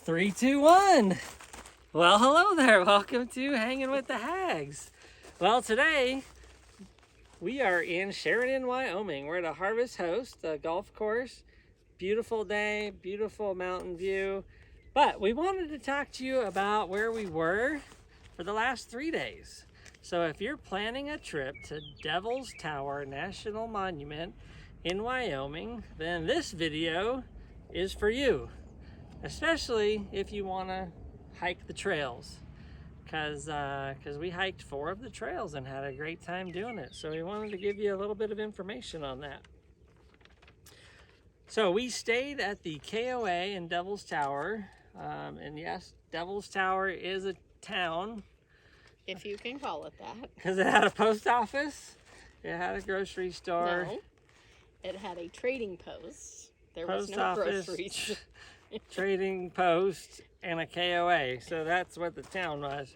3, 2, 1. Well, hello there. Welcome to Hanging with the Hags. Well, today we are in Sheridan, Wyoming. We're at a Harvest Host, a golf course. Beautiful day, beautiful mountain view. But we wanted to talk to you about where we were for the last 3 days. So if you're planning a trip to Devil's Tower National Monument in Wyoming, then this video is for you. Especially if you want to hike the trails, because we hiked 4 of the trails and had a great time doing it. So we wanted to give you a little bit of information on that. So we stayed at the KOA in Devil's Tower, and yes, Devil's Tower is a town, if you can call it that, because it had a post office, it had a grocery store. No, it had a trading post. There was Post no office, groceries. trading post, and a KOA. So that's what the town was.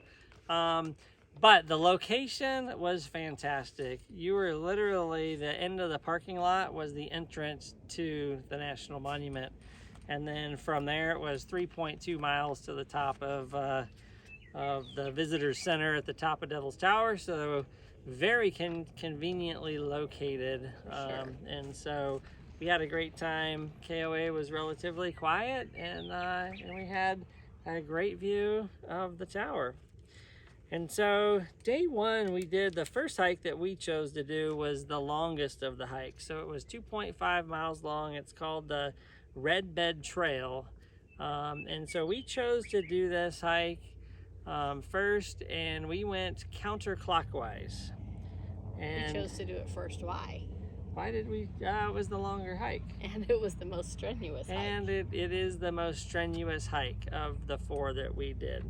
But the location was fantastic. You were literally, the end of the parking lot was the entrance to the National Monument. And then from there it was 3.2 miles to the top of the visitor center at the top of Devil's Tower. So very conveniently located. Sure. And so we had a great time. KOA was relatively quiet, and we had a great view of the tower. And so day 1, we did the first hike that we chose to do was the longest of the hikes. So it was 2.5 miles long. It's called the Red Bed Trail. And so we chose to do this hike first, and we went counterclockwise. And We chose to do it first. why did we? It was the longer hike. And it was the most strenuous hike. And it is the most strenuous hike of the 4 that we did.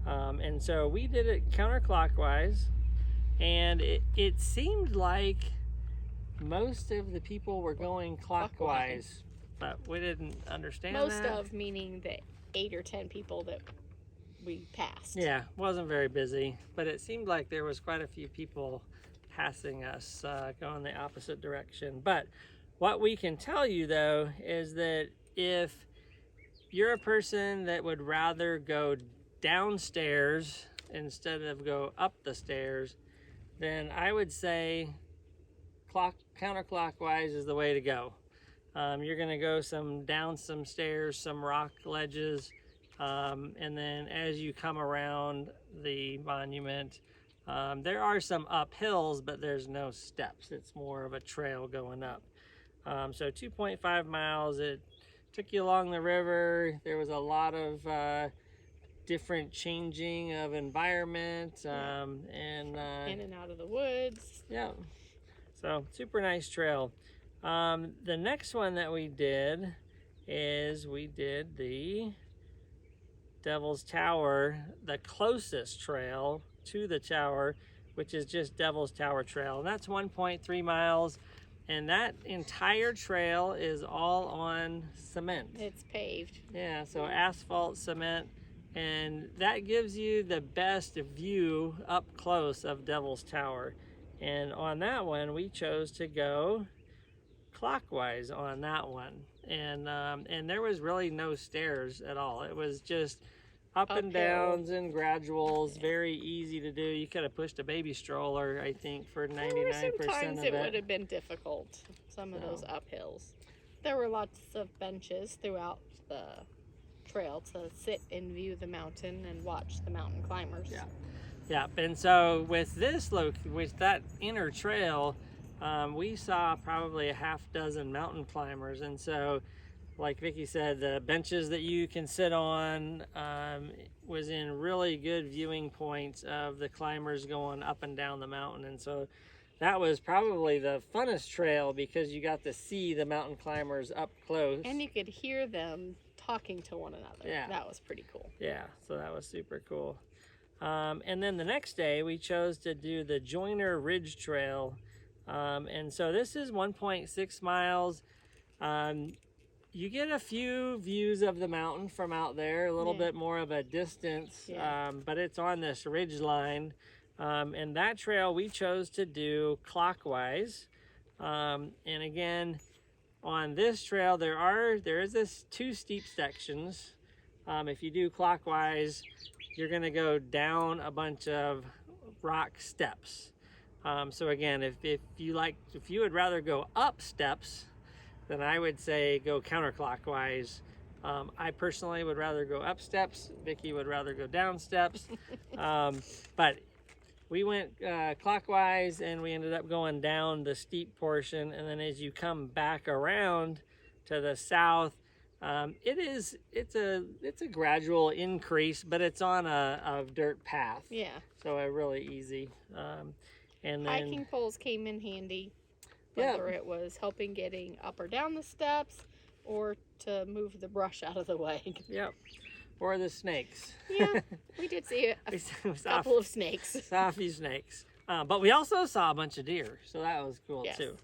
And so we did it counterclockwise, and it seemed like most of the people were going clockwise, but we didn't understand Most that. of, meaning the 8 or 10 people that we passed. Yeah, wasn't very busy, but it seemed like there was quite a few people passing us going the opposite direction. But what we can tell you though is that if you're a person that would rather go downstairs instead of go up the stairs, then I would say counterclockwise is the way to go. You're going to go down some stairs, some rock ledges, and then as you come around the monument, there are some uphills, but there's no steps. It's more of a trail going up. So 2.5 miles, it took you along the river. There was a lot of different changing of environment, and in and out of the woods. yeah, so super nice trail. The next one that we did is we did the Devil's Tower, the closest trail to the tower, which is just Devil's Tower Trail, and that's 1.3 miles, and that entire trail is all on cement. It's paved. Yeah, so asphalt, cement, and that gives you the best view up close of Devil's Tower. And on that one, we chose to go clockwise on that one, and there was really no stairs at all. It was just up and downs and graduals, very easy to do. You could have pushed a baby stroller, I think, for 99% Sometimes of it it. would have been difficult, some of those uphills. There were lots of benches throughout the trail to sit and view the mountain and watch the mountain climbers. Yeah, and so with that inner trail, we saw probably a half dozen mountain climbers, and so like Vicki said, the benches that you can sit on was in really good viewing points of the climbers going up and down the mountain. And so that was probably the funnest trail because you got to see the mountain climbers up close. And you could hear them talking to one another. Yeah. That was pretty cool. Yeah, so that was super cool. And then the next day we chose to do the Joyner Ridge Trail. And so this is 1.6 miles. You get a few views of the mountain from out there, a little bit more of a distance, but it's on this ridge line. And that trail we chose to do clockwise. And again, on this trail there is this 2 steep sections. If you do clockwise, you're going to go down a bunch of rock steps. So again, if you would rather go up steps, then I would say go counterclockwise. I personally would rather go up steps. Vickie would rather go down steps. But we went clockwise, and we ended up going down the steep portion. And then as you come back around to the south, it's a gradual increase, but it's on a dirt path. Yeah. So really easy. And then hiking poles came in handy, whether it was helping getting up or down the steps, or to move the brush out of the way. Yep. Or the snakes. Yeah, we did see a couple of snakes. Saw a few snakes. But we also saw a bunch of deer, so that was cool too.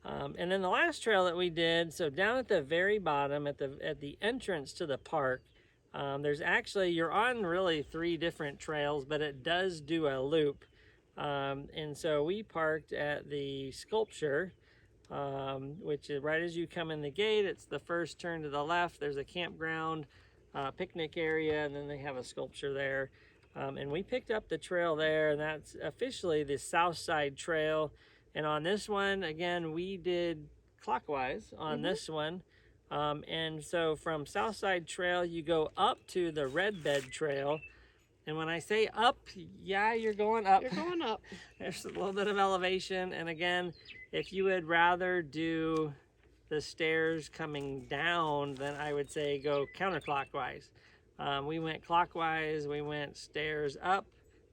And then the last trail that we did, so down at the very bottom, at the entrance to the park, there's actually, you're on really 3 different trails, but it does do a loop. And so we parked at the sculpture, which is right as you come in the gate. It's the first turn to the left. There's a campground, picnic area, and then they have a sculpture there. And we picked up the trail there, and that's officially the South Side Trail. And on this one, again, we did clockwise on this one. And so from South Side Trail, you go up to the Red Bed Trail. And when I say up, yeah, you're going up. You're going up. There's a little bit of elevation. And again, if you would rather do the stairs coming down, then I would say go counterclockwise. We went clockwise. We went stairs up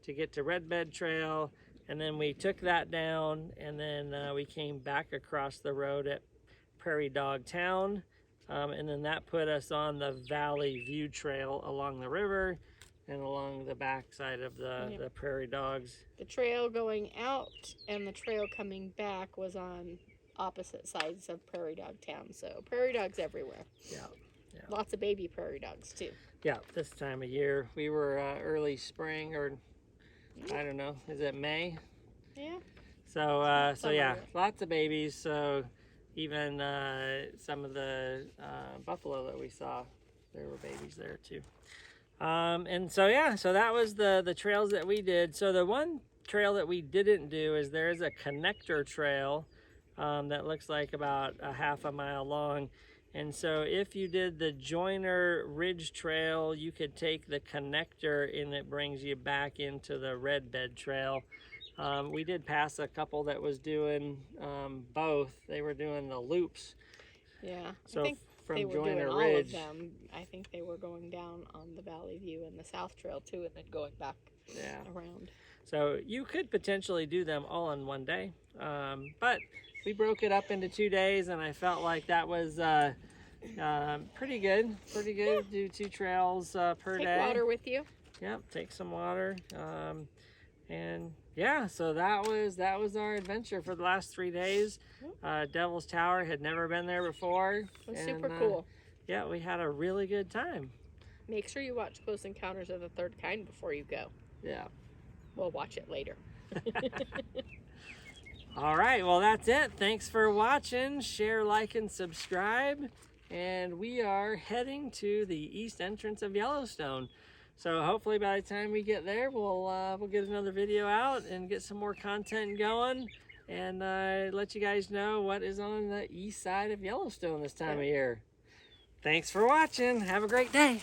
to get to Red Bed Trail. And then we took that down, and then we came back across the road at Prairie Dog Town. And then that put us on the Valley View Trail along the river and along the backside of the Prairie Dogs. The trail going out and the trail coming back was on opposite sides of Prairie Dog Town. So prairie dogs everywhere. Yeah. Lots of baby prairie dogs too. Yeah, this time of year. We were early spring, or I don't know, is it May? Yeah. So yeah, lots of babies. So even some of the buffalo that we saw, there were babies there too. And so yeah, so that was the trails that we did. So the one trail that we didn't do is there's a connector trail that looks like about a half a mile long. And so if you did the Joyner Ridge Trail, you could take the connector and it brings you back into the Red Bed Trail. We did pass a couple that was doing both. They were doing the loops. Yeah. So I think from they were Joyner doing Ridge, all of them. I think they were going down on the Valley View and the South Trail too, and then going back around. So you could potentially do them all in one day. But we broke it up into 2 days, and I felt like that was pretty good. Pretty good. Yeah. Do 2 trails per day. Take water with you. Yep, take some water. And yeah, so that was our adventure for the last 3 days. Devil's Tower, had never been there before. It was super cool. Yeah, we had a really good time. Make sure you watch Close Encounters of the Third Kind before you go. Yeah. We'll watch it later. All right, well, that's it. Thanks for watching. Share, like, and subscribe. And we are heading to the east entrance of Yellowstone. So hopefully by the time we get there, we'll get another video out and get some more content going, and let you guys know what is on the east side of Yellowstone this time of year. Thanks for watching. Have a great day.